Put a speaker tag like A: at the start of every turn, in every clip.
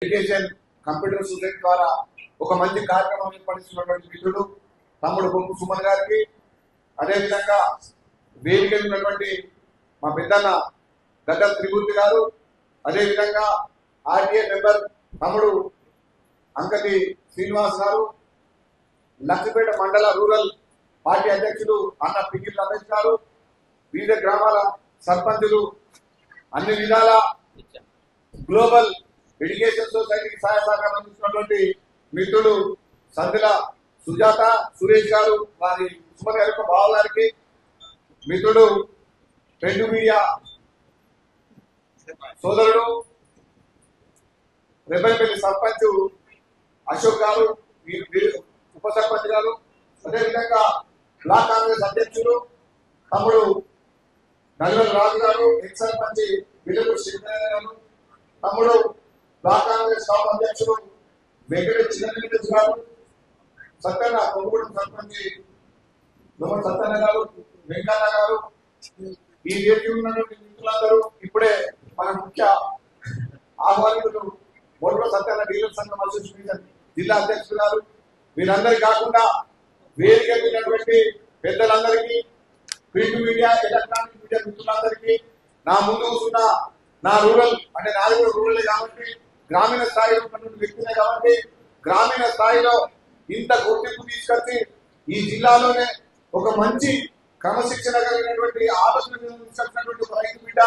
A: Education computer society ద్వారా ఒక మంచి కార్యక్రమం ఏర్పడిస్తున్నటువంటి మిత్రుడు తమ్ముడు బొమ్ము సుమన్ గారికి, అదేవిధంగా వేదిక ఉన్నటువంటి మా పెద్దన్న గడ్డ త్రిమూర్తి గారు, అదేవిధంగా ఆర్టీఏ మెంబర్ తమ్ముడు అంకటి శ్రీనివాస్ గారు, లక్ష్మీపేట మండల రూరల్ పార్టీ అధ్యక్షులు అన్న పిగిల్ రమేష్ గారు, వివిధ గ్రామాల సర్పంచులు, అన్ని విధాల గ్లోబల్ ఎడ్యుకేషన్ సొసైటీకి సహాయ సహకారం అందిస్తున్నటువంటి మిత్రులు సందుల సుజాత సురేష్ గారు, వారి సుమన్ గారి యొక్క బావ గారికి, మిత్రుడు రెండు మీడియా సోదరుడు రెబ్బెనపల్లి సర్పంచ్ అశోక్ గారు, ఉప సర్పంచ్ గారు, అదేవిధంగా బ్లాక్ కాంగ్రెస్ అధ్యక్షుడు తమ్ముడు నగరం రాజు గారు, ఎక్స్ సర్పంచ్ విలువ శ్రీధర్ గారు, తమ్ముడు బ్లాక్ కాంగ్రెస్ టాప్ అధ్యక్షుడు వెంకట చిన్న గారు, సత్యన్న కొనుగోడు సర్పంచ్ సత్యన్న గారు, వెంకన్న గారు, ఈ వేదిక ఉన్నటువంటి మిత్రులందరూ, ఇప్పుడే మన ముఖ్య ఆహ్వానితులు బొడ్ల సత్యన్న డీలర్ సంఘం అసోసియేషన్ జిల్లా అధ్యక్షులు గారు, వీరందరి కాకుండా వేదిక ఉన్నటువంటి పెద్దలందరికీ, ప్రింట్ మీడియా ఎలక్ట్రానిక్ మీడియా మిత్రులందరికీ, నా ముందు కూర్చున్న నా రూరల్ అంటే నాది కూడా రూరల్ కాబట్టి గ్రామీణ స్థాయిలో ఉన్నటువంటి వ్యక్తులే కాబట్టి గ్రామీణ స్థాయిలో ఇంత గుర్తింపు తీసుకొచ్చి ఈ జిల్లాలోనే ఒక మంచి క్రమశిక్షణ కలిగినటువంటి ఆలోచన తీసుకొచ్చినటువంటి ఒక రైతు బిడ్డ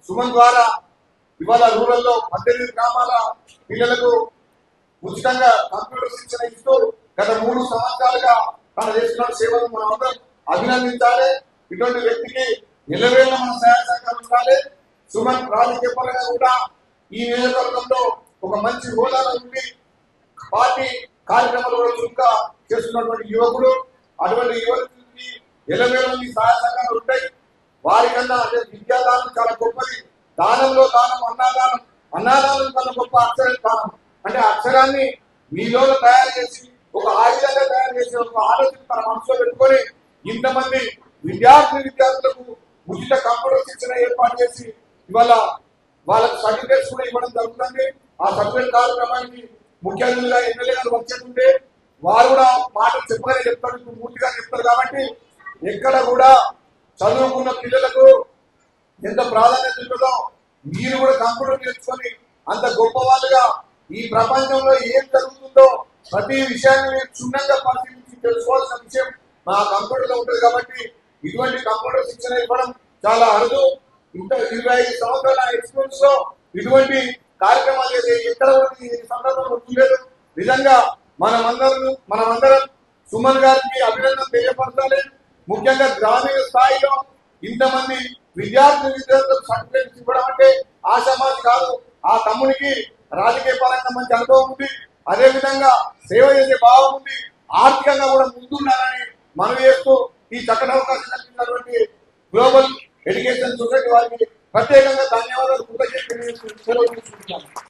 A: సుమన్ ద్వారా ఇవాళ రూరల్లో 18 గ్రామాల పిల్లలకు ఉచితంగా కంప్యూటర్ శిక్షణ ఇస్తూ గత 3 సంవత్సరాలుగా తను చేస్తున్న సేవలు మనం అందరం అభినందించాలి. ఇటువంటి వ్యక్తికి నిలవేళ మన సహాయ సహకారం ఉండాలి. సుమన్ రాజకీయ పరంగా కూడా ఈ నియోజకవర్గంలో ఒక మంచి హోదాలో ఉండి పార్టీ కార్యక్రమాలు కూడా చురుగ్గా చేస్తున్నటువంటి యువకుడు. అటువంటి యువకుడికి నిలవేళ సహాయ సహకారాలు ఉంటాయి. వారికన్నా అంటే విద్యాదానం చాలా గొప్పది. దానంలో దానం అన్నాదానం, అన్నాదానం కన్నా గొప్ప అక్షర దానం. అంటే అక్షరాన్ని మీలో తయారు చేసి ఒక ఆయుధంగా తయారు చేసి ఒక ఆలోచన తన మనసులో పెట్టుకొని ఇంతమంది విద్యార్థులకు ఉచిత కంప్యూటర్ శిక్షణ ఏర్పాటు చేసి ఇవాళ వాళ్ళకు సర్టిఫికేట్స్ కూడా ఇవ్వడం జరుగుతుంది. ఆ సర్టిఫికేట్ కార్యక్రమానికి ముఖ్య అతిథులుగా ఎమ్మెల్యే గారు వచ్చేటుంటే వారు కూడా మాటలు చెప్పగానే చెప్తారు, పూర్తిగా చెప్తారు. కాబట్టి ఎక్కడ కూడా చదువుకున్న పిల్లలకు ఎంత ప్రాధాన్యత ఉంటుందో మీరు కూడా కంప్యూటర్ నేర్చుకొని అంత గొప్ప వాళ్ళుగా ఈ ప్రపంచంలో ఏం జరుగుతుందో ప్రతి విషయాన్ని మీరు క్షుణ్ణంగా పరిశీలించి తెలుసుకోవాల్సిన విషయం మా కంప్యూటర్ లో ఉంటుంది. కాబట్టి ఇటువంటి కంప్యూటర్ శిక్షణ ఇవ్వడం చాలా అరుదు. ఇంత 25 సంవత్సరాల ఎక్స్పీరియన్స్ లో ఇటువంటి కార్యక్రమాలు చేసే ఎక్కడ ఈ సందర్భంలో లేదు. నిజంగా మనమందరం సుమన్ గారికి అభినందన తెలియపరచాలి. ముఖ్యంగా గ్రామీణ స్థాయిలో ఇంతమంది విద్యార్థులకు సర్టిఫికేట్స్ ఇవ్వడం అంటే ఆశామాది కాదు. ఆ తమ్మునికి రాజకీయ పరంగా మంచి అనుభవం ఉంది, అదే విధంగా సేవ చేసే భావం ఉంది, ఆర్థికంగా కూడా ముందున్నారని మనం చేస్తూ ఈ చక్కటి అవకాశం కల్పించినటువంటి గ్లోబల్ ఎడ్యుకేషన్ సొసైటీ వారికి ప్రత్యేకంగా ధన్యవాదాలు కృతజ్ఞతలు.